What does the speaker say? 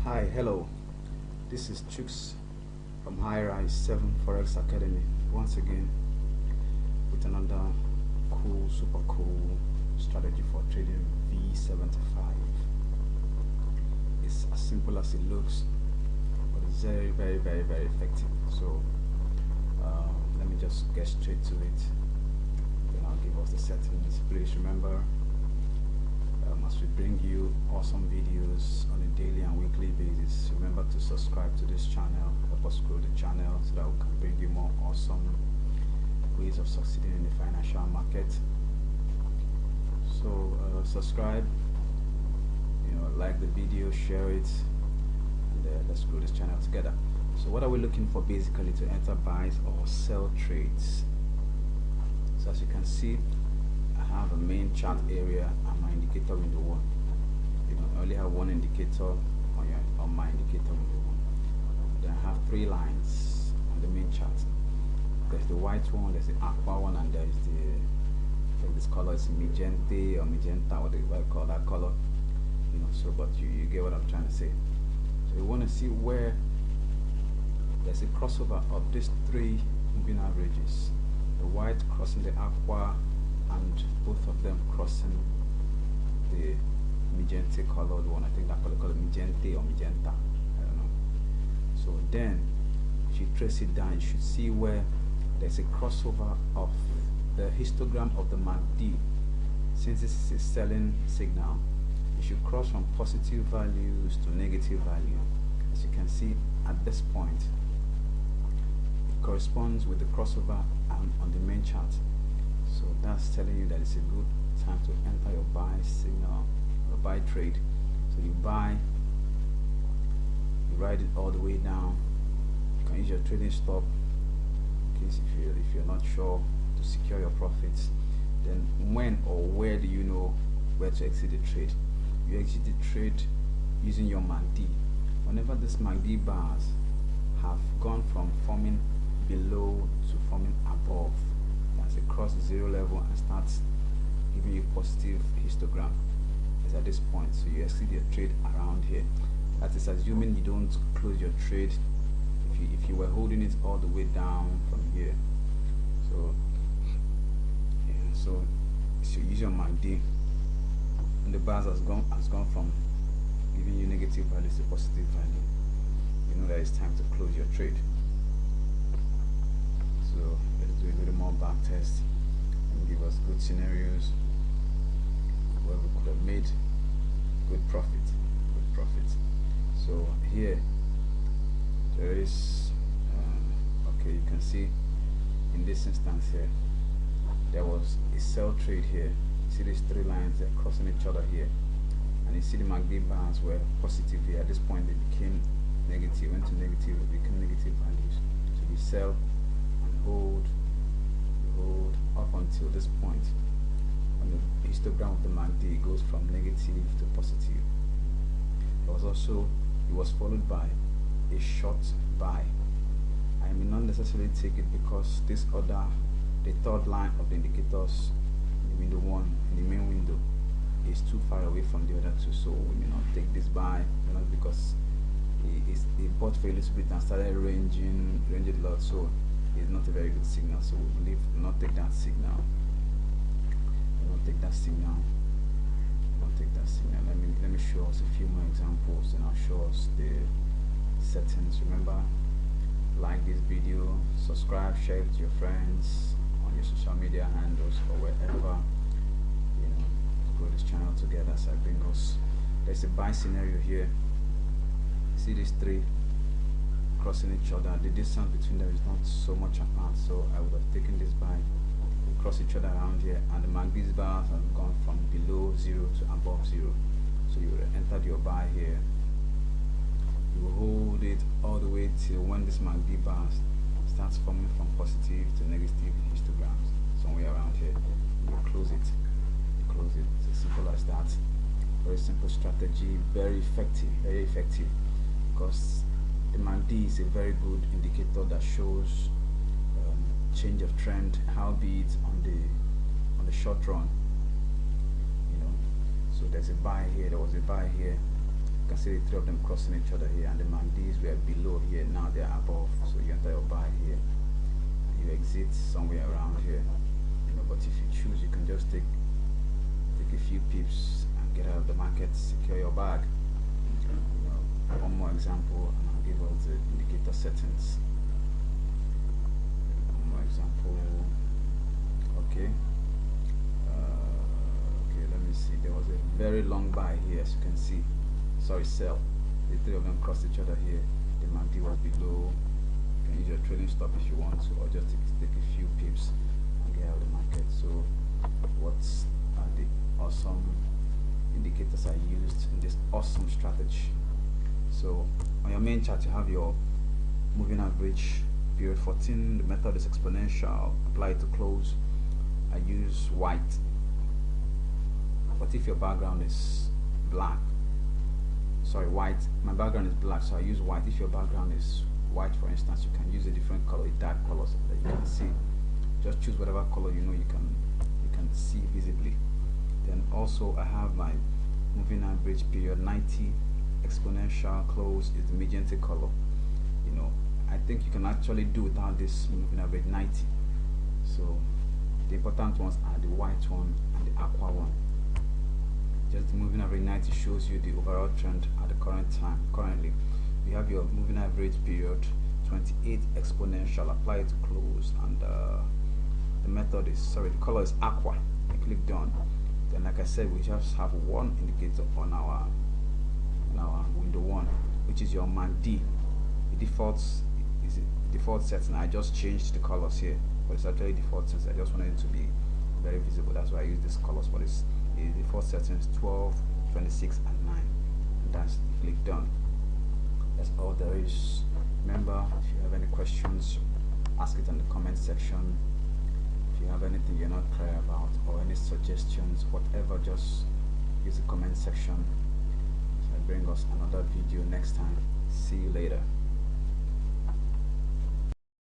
Hi, hello. This is Chooks from High Rise 7 Forex Academy once again with another cool, super cool strategy for trading V75. It's as simple as it looks, but it's very effective. So let me just get straight to it. Then I'll give us the settings. Please remember, as we bring you awesome videos on a daily and weekly basis, remember to subscribe to this channel, help us grow the channel so that we can bring you more awesome ways of succeeding in the financial market. So subscribe, like the video, share it, and let's grow this channel together. So what are we looking for basically to enter buys or sell trades? So as you can see, I have a main chart area and my indicator window one. I only have one indicator on my indicator window one. Then I have three lines on the main chart. There's the white one, there's the aqua one, and there's this color is magenta or magenta, what do you call that color? So but you get what I'm trying to say. So you want to see where there's a crossover of these three moving averages. The white crossing the aqua, and both of them crossing the magenta colored one. I think that color called magenta or magenta, I don't know. So then if you trace it down, you should see where there's a crossover of the histogram of the MACD. Since this is a selling signal, you should cross from positive values to negative value. As you can see at this point, it corresponds with the crossover on the main chart. So that's telling you that it's a good time to enter your buy signal or buy trade. So you buy, you ride it all the way down. You can use your trading stop in case if you're not sure to secure your profits. Then when or where do you know where to exit the trade? You exit the trade using your MACD. Whenever these MACD bars have gone from forming below to forming above, as it crosses zero level and starts giving you positive histogram, is at this point. So you exit your trade around here. That is assuming you don't close your trade if you were holding it all the way down from here. So yeah, so use your MACD, and the bars has gone from giving you negative values to positive value. You know that it's time to close your trade. So let's do a little more back test and give us good scenarios where we could have made good profit. So here there is okay, you can see in this instance here there was a sell trade here. You see these three lines, they're crossing each other here, and you see the MACD bars were positive here. At this point they became negative, went to negative, became negative values. So you sell and hold up until this point, and the histogram of the MACD goes from negative to positive. It was followed by a short buy. I may not necessarily take it because the third line of the indicators in the window one, in the main window, is too far away from the other two, so we may not take this buy, not because it bought for a little bit and started ranging a lot, so it's not a very good signal. So we will not take that signal. Let me show us a few more examples, and I'll show us the settings. Remember, like this video, subscribe, share it to your friends on your social media handles or wherever. Grow this channel together as I bring us. There's a buy scenario here. See these three crossing each other. The distance between them is not so much apart, so I would have taken this buy. We cross each other around here, and the MACD bars have gone from below zero to above zero. So you would have entered your buy here. You will hold it all the way till when this MACD bar starts forming from positive to negative histograms, somewhere around here. You close it. It's as simple as that. Very simple strategy, very effective, because the MACD is a very good indicator that shows change of trend, howbeit on the short run. So there's a buy here, there was a buy here, can see the three of them crossing each other here, and the MACDs were below here, now they are above. So you enter your buy here, and you exit somewhere around here, you know. But if you choose, you can just take a few pips and get out of the market, secure your bag. You know, one more example, and I'll give us the indicator settings. One more example. Okay. Okay, let me see. There was a very long buy here, as you can see. Sorry, sell. The three of them crossed each other here. The MACD was below. You can use your trading stop if you want to, or just take a few pips and get out of the market. So, what are the awesome indicators I used in this awesome strategy? So, on your main chart, you have your moving average, period 14. The method is exponential. Apply it to close. I use white. But if your background is black, sorry, white, my background is black, so I use white. If your background is white, for instance, you can use a different color, a dark color, so that you can see. Just choose whatever color you know you can see visibly. Then also I have my moving average period 90, exponential close is the magenta color. You know, I think you can actually do without this moving average 90. So the important ones are the white one and the aqua one. Just the moving average 90 shows you the overall trend at the current time. Currently, we have your moving average period 28 exponential. Apply it to close, and the method is, sorry, the color is aqua. I click done. Then, like I said, we just have one indicator on our window one, which is your MACD. The default is default setting. I just changed the colors here, but it's actually default setting. I just wanted it to be very visible. That's why I use these colors. But it's the default setting is 12, 26, and 9. And that's click done. That's all there is. Remember, if you have any questions, ask it in the comment section. If you have anything you're not clear about, or any suggestions, whatever, just use the comment section. So I bring us another video next time. See you later.